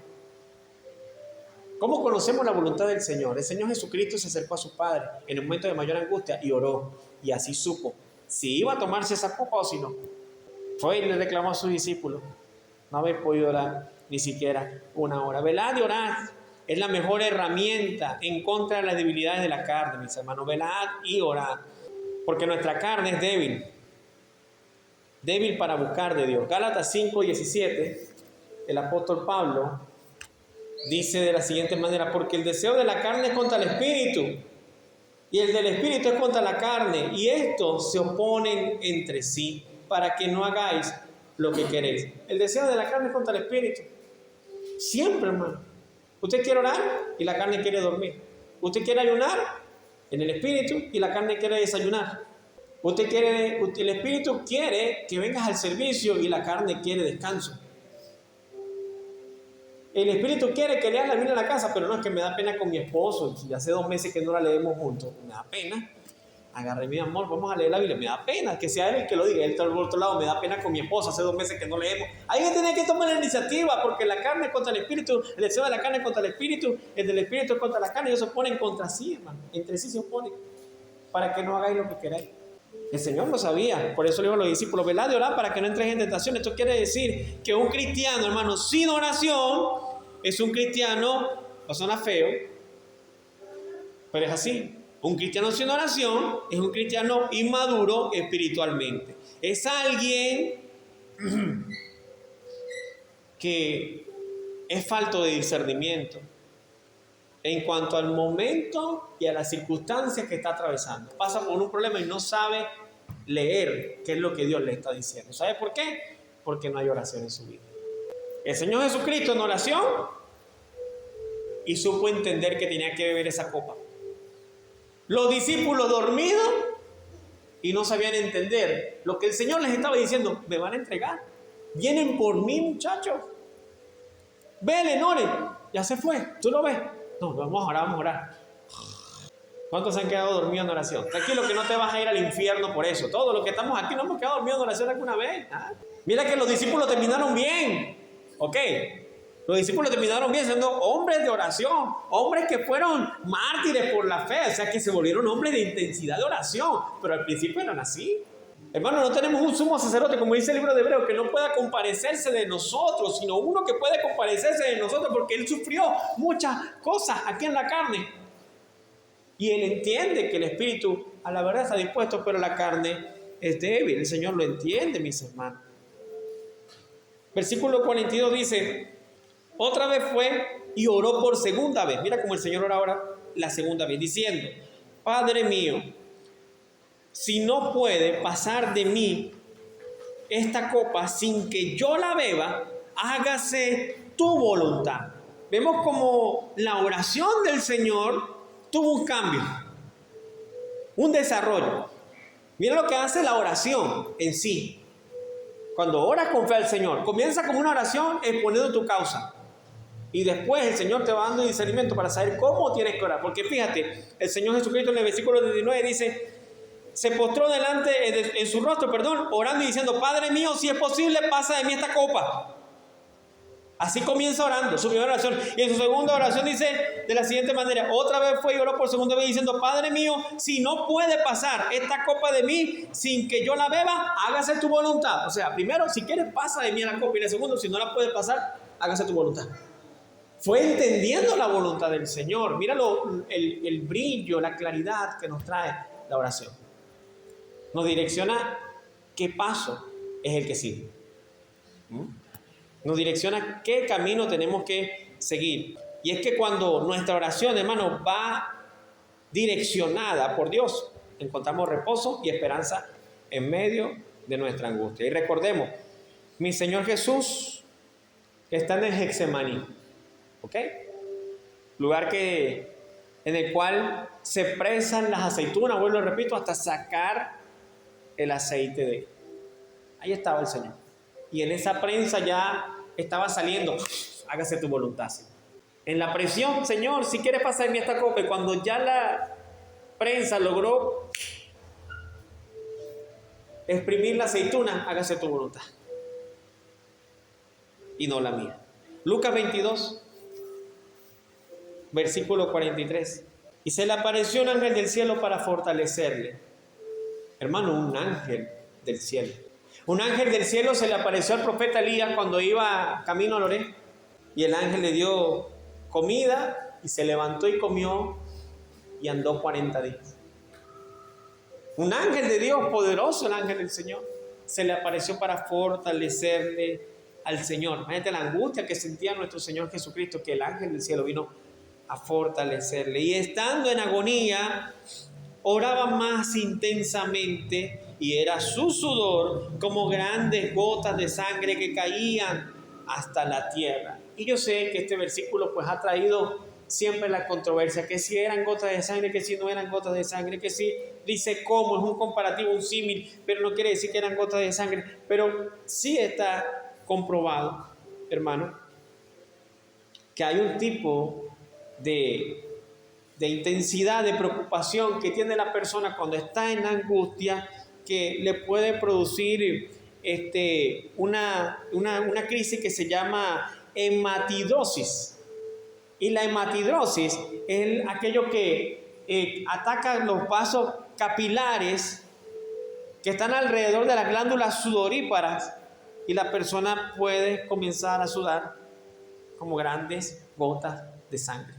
¿Cómo conocemos la voluntad del Señor? El Señor Jesucristo se acercó a su Padre en el momento de mayor angustia y oró. Y así supo si iba a tomarse esa copa o si no. Fue y le reclamó a sus discípulos. No habéis podido orar ni siquiera 1 hora. Velad y orad. Es la mejor herramienta en contra de las debilidades de la carne, mis hermanos. Velad y orad. Porque nuestra carne es débil. Débil para buscar de Dios. Gálatas 5:17, el apóstol Pablo dice de la siguiente manera: porque el deseo de la carne es contra el espíritu, y el del espíritu es contra la carne, y estos se oponen entre sí, para que no hagáis lo que queréis. El deseo de la carne es contra el espíritu. Siempre, hermano. Usted quiere orar y la carne quiere dormir. Usted quiere ayunar en el espíritu y la carne quiere desayunar. El espíritu quiere que vengas al servicio y la carne quiere descanso. El espíritu quiere que leas la Biblia en la casa, pero no, es que me da pena con mi esposo. Y hace 2 meses que no la leemos juntos. Me da pena. Agarré mi amor, vamos a leer la Biblia. Me da pena que sea él el que lo diga. Él está al otro lado, me da pena con mi esposa. Hace 2 meses que no leemos. Alguien tiene que tomar la iniciativa, porque la carne es contra el espíritu. El deseo de la carne es contra el espíritu. El del espíritu es contra la carne. Ellos se oponen contra sí, hermano. Entre sí se oponen. Para que no hagáis lo que queráis. El Señor lo sabía, por eso le dijo a los discípulos: velad y orad para que no entréis en tentación. Esto quiere decir que un cristiano, hermano, sin oración es un cristiano, no suena feo, pero es así. Un cristiano sin oración es un cristiano inmaduro espiritualmente. Es alguien que es falto de discernimiento en cuanto al momento y a las circunstancias que está atravesando. Pasa por un problema y no sabe leer qué es lo que Dios le está diciendo. ¿Sabe por qué? Porque no hay oración en su vida. El Señor Jesucristo en oración y supo entender que tenía que beber esa copa. Los discípulos dormidos y no sabían entender lo que el Señor les estaba diciendo. Me van a entregar. Vienen por mí, muchachos. Velen, oren. Ya se fue. ¿Tú lo ves? No, vamos a orar. ¿Cuántos se han quedado dormidos en oración? Tranquilo que no te vas a ir al infierno por eso. Todos los que estamos aquí no hemos quedado dormidos en oración alguna vez. Mira que los discípulos terminaron bien. ¿Ok? Los discípulos terminaron bien siendo hombres de oración. Hombres que fueron mártires por la fe. O sea que se volvieron hombres de intensidad de oración. Pero al principio eran así. Hermano, no tenemos un sumo sacerdote, como dice el libro de Hebreos, que no pueda compadecerse de nosotros, sino uno que puede compadecerse de nosotros, porque Él sufrió muchas cosas aquí en la carne. Y Él entiende que el espíritu a la verdad está dispuesto, pero la carne es débil. El Señor lo entiende, mis hermanos. Versículo 42 dice: otra vez fue y oró por segunda vez. Mira cómo el Señor ora ahora la segunda vez, diciendo: Padre mío, si no puede pasar de mí esta copa sin que yo la beba, hágase tu voluntad. Vemos como la oración del Señor tuvo un cambio, un desarrollo. Mira lo que hace la oración en sí. Cuando oras con fe al Señor, comienza como una oración exponiendo tu causa. Y después el Señor te va dando discernimiento para saber cómo tienes que orar. Porque fíjate, el Señor Jesucristo en el versículo 19 dice: se postró en su rostro, orando y diciendo: Padre mío, si es posible, pasa de mí esta copa. Así comienza orando, su primera oración. Y en su segunda oración dice de la siguiente manera: otra vez fue y oró por segunda vez diciendo: Padre mío, si no puede pasar esta copa de mí sin que yo la beba, hágase tu voluntad. O sea, primero, si quieres, pasa de mí la copa. Y el segundo, si no la puede pasar, hágase tu voluntad. Fue entendiendo la voluntad del Señor. Míralo, el brillo, la claridad que nos trae la oración. Nos direcciona qué paso es el que sigue. Nos direcciona qué camino tenemos que seguir. Y es que cuando nuestra oración, hermano, va direccionada por Dios, encontramos reposo y esperanza en medio de nuestra angustia. Y recordemos, mi Señor Jesús está en el Getsemaní, ¿ok? Lugar en el cual se presan las aceitunas, vuelvo y repito, hasta sacar el aceite de él. Ahí estaba el Señor. Y en esa prensa ya estaba saliendo, hágase tu voluntad, Señor. En la presión, Señor, si quieres pasarme esta copa, y cuando ya la prensa logró exprimir la aceituna, hágase tu voluntad y no la mía. Lucas 22, versículo 43. Y se le apareció un ángel del cielo para fortalecerle. Hermano, un ángel del cielo. Un ángel del cielo se le apareció al profeta Elías cuando iba camino a Loré. Y el ángel le dio comida y se levantó y comió y andó 40 días. Un ángel de Dios, poderoso el ángel del Señor, se le apareció para fortalecerle al Señor. Imagínate la angustia que sentía nuestro Señor Jesucristo, que el ángel del cielo vino a fortalecerle. Y estando en agonía, oraba más intensamente y era su sudor como grandes gotas de sangre que caían hasta la tierra. Y yo sé que este versículo pues ha traído siempre la controversia, que si eran gotas de sangre, que si no eran gotas de sangre, que si dice cómo, es un comparativo, un símil, pero no quiere decir que eran gotas de sangre. Pero sí está comprobado, hermano, que hay un tipo de intensidad, de preocupación que tiene la persona cuando está en angustia, que le puede producir una crisis que se llama hematidosis. Y la hematidrosis es aquello que ataca los vasos capilares que están alrededor de las glándulas sudoríparas y la persona puede comenzar a sudar como grandes gotas de sangre.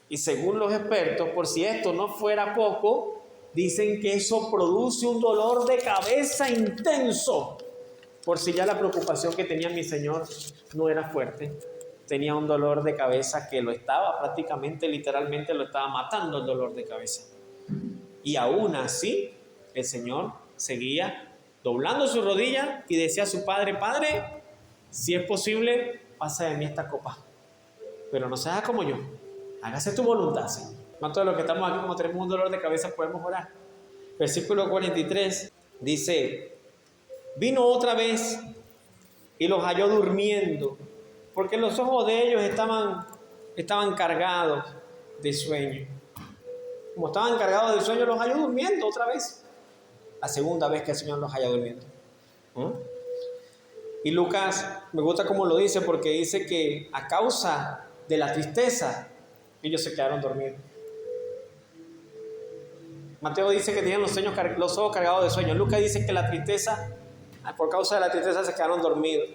Y según los expertos, por si esto no fuera poco, dicen que eso produce un dolor de cabeza intenso. Por si ya la preocupación que tenía mi Señor no era fuerte, tenía un dolor de cabeza que lo estaba prácticamente, literalmente lo estaba matando el dolor de cabeza. Y aún así, el Señor seguía doblando su rodilla y decía a su Padre: Padre, si es posible, pasa de mí esta copa, pero no se haga como yo, hágase tu voluntad, Señor. No todos los que estamos aquí, como tenemos un dolor de cabeza, podemos orar. Versículo 43 dice: vino otra vez y los halló durmiendo, porque los ojos de ellos estaban cargados de sueño. Como estaban cargados de sueño, los halló durmiendo otra vez. La segunda vez que el Señor los halla durmiendo. Y Lucas, me gusta cómo lo dice, porque dice que a causa de la tristeza, ellos se quedaron dormidos. Mateo dice que tenían los ojos cargados de sueño. Lucas dice que la tristeza, por causa de la tristeza, se quedaron dormidos.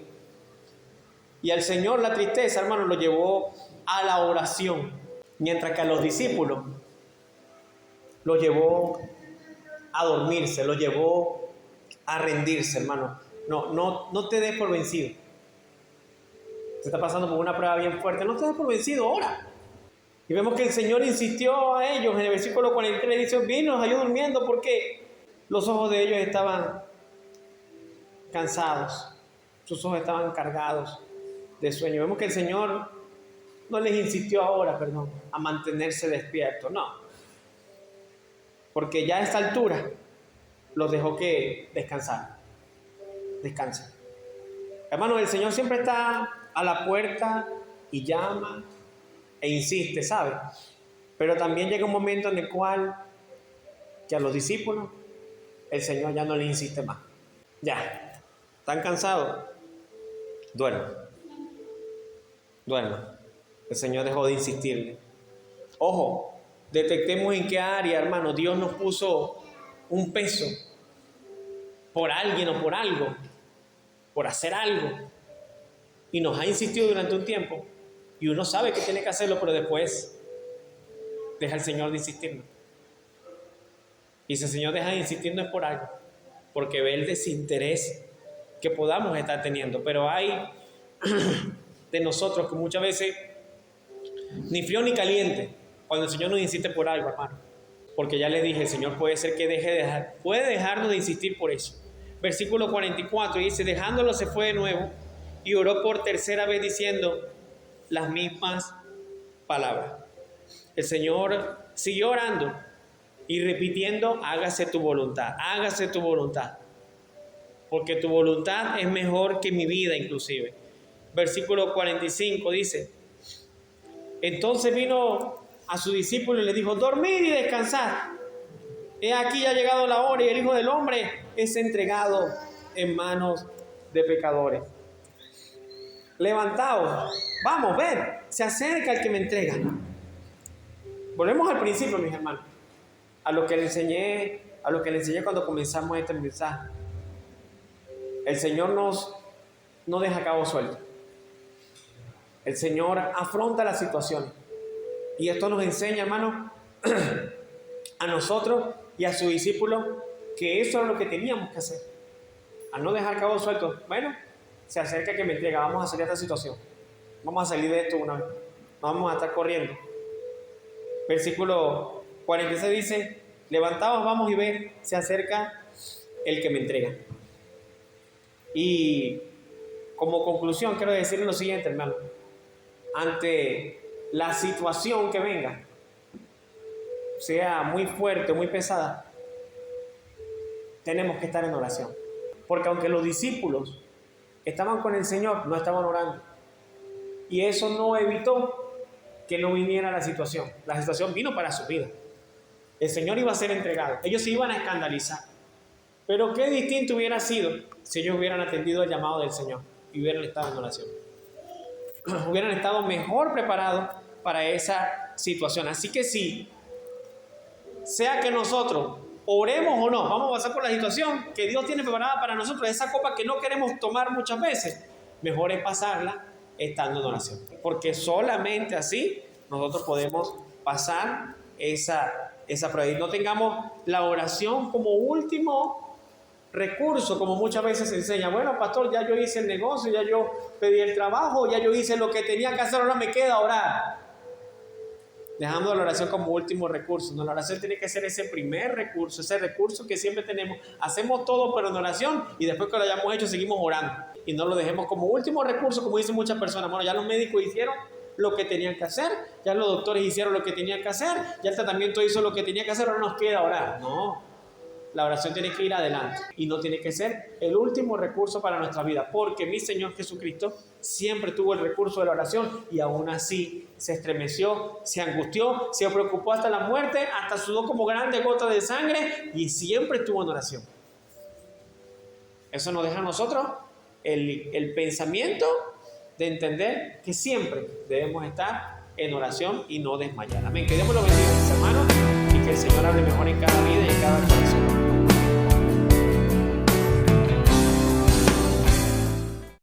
Y al Señor la tristeza, hermano, lo llevó a la oración, mientras que a los discípulos lo llevó a dormirse, lo llevó a rendirse, hermano. No te des por vencido. Te está pasando por una prueba bien fuerte, no te des por vencido, ora. Y vemos que el Señor insistió a ellos en el versículo 43, dice: vino, los halló durmiendo porque los ojos de ellos estaban cansados, sus ojos estaban cargados de sueño. Vemos que el Señor no les insistió ahora, a mantenerse despiertos, no. Porque ya a esta altura los dejó que descansaran. Descansen. Hermano, el Señor siempre está a la puerta y llama e insiste, ¿sabe? Pero también llega un momento en el cual que a los discípulos el Señor ya no le insiste más. Ya, ¿están cansados? Duerman. El Señor dejó de insistirle. Ojo, detectemos en qué área, hermano, Dios nos puso un peso por alguien o por algo, por hacer algo, y nos ha insistido durante un tiempo, y uno sabe que tiene que hacerlo, pero después deja al Señor de insistirnos. Y si el Señor deja de insistir no es por algo, porque ve el desinterés que podamos estar teniendo. Pero hay de nosotros que muchas veces ni frío ni caliente cuando el Señor nos insiste por algo, hermano. Porque ya le dije, el Señor puede ser que puede dejarnos de insistir por eso. Versículo 44 dice, dejándolo se fue de nuevo y oró por tercera vez diciendo las mismas palabras. El Señor siguió orando y repitiendo, hágase tu voluntad, hágase tu voluntad. Porque tu voluntad es mejor que mi vida inclusive. Versículo 45 dice, entonces vino a su discípulo y le dijo, dormid y descansad. He aquí ya ha llegado la hora y el Hijo del Hombre es entregado en manos de pecadores. Levantaos, vamos, ven, se acerca el que me entrega. Volvemos al principio, mis hermanos, a lo que le enseñé cuando comenzamos este mensaje. El Señor no deja cabo suelto. El Señor afronta las situaciones. Y esto nos enseña, hermano, a nosotros y a sus discípulos que eso es lo que teníamos que hacer. A no dejar cabo suelto. Bueno, se acerca que me entrega, vamos a salir de esta situación. Vamos a salir de esto una vez. No vamos a estar corriendo. Versículo 46 dice, levantaos, vamos y ven, se acerca el que me entrega. Y como conclusión quiero decirle lo siguiente, hermano. Ante la situación que venga, sea muy fuerte o muy pesada, tenemos que estar en oración. Porque aunque los discípulos estaban con el Señor, no estaban orando. Y eso no evitó que no viniera la situación. La situación vino para su vida. El Señor iba a ser entregado. Ellos se iban a escandalizar. Pero qué distinto hubiera sido si ellos hubieran atendido el llamado del Señor y hubieran estado en oración. Hubieran estado mejor preparados para esa situación. Así que sí, sea que nosotros oremos o no, vamos a pasar por la situación que Dios tiene preparada para nosotros, esa copa que no queremos tomar muchas veces, mejor es pasarla estando en oración. Porque solamente así nosotros podemos pasar esa prueba. Y no tengamos la oración como último recurso, como muchas veces se enseña. Bueno, pastor, ya yo hice el negocio, ya yo pedí el trabajo, ya yo hice lo que tenía que hacer, ahora me queda orar. Dejando la oración como último recurso. No, la oración tiene que ser ese primer recurso, ese recurso que siempre tenemos. Hacemos todo pero en oración y después que lo hayamos hecho seguimos orando. Y no lo dejemos como último recurso, como dicen muchas personas. Bueno, ya los médicos hicieron lo que tenían que hacer, ya los doctores hicieron lo que tenían que hacer, ya el tratamiento hizo lo que tenía que hacer, ahora nos queda orar. No. La oración tiene que ir adelante y no tiene que ser el último recurso para nuestra vida, porque mi Señor Jesucristo siempre tuvo el recurso de la oración y aún así se estremeció, se angustió, se preocupó hasta la muerte, hasta sudó como grandes gotas de sangre y siempre estuvo en oración. Eso nos deja a nosotros el pensamiento de entender que siempre debemos estar en oración y no desmayar. Amén. Que Dios me lo bendiga, mis hermanos, y que el Señor hable mejor en cada vida y en cada corazón.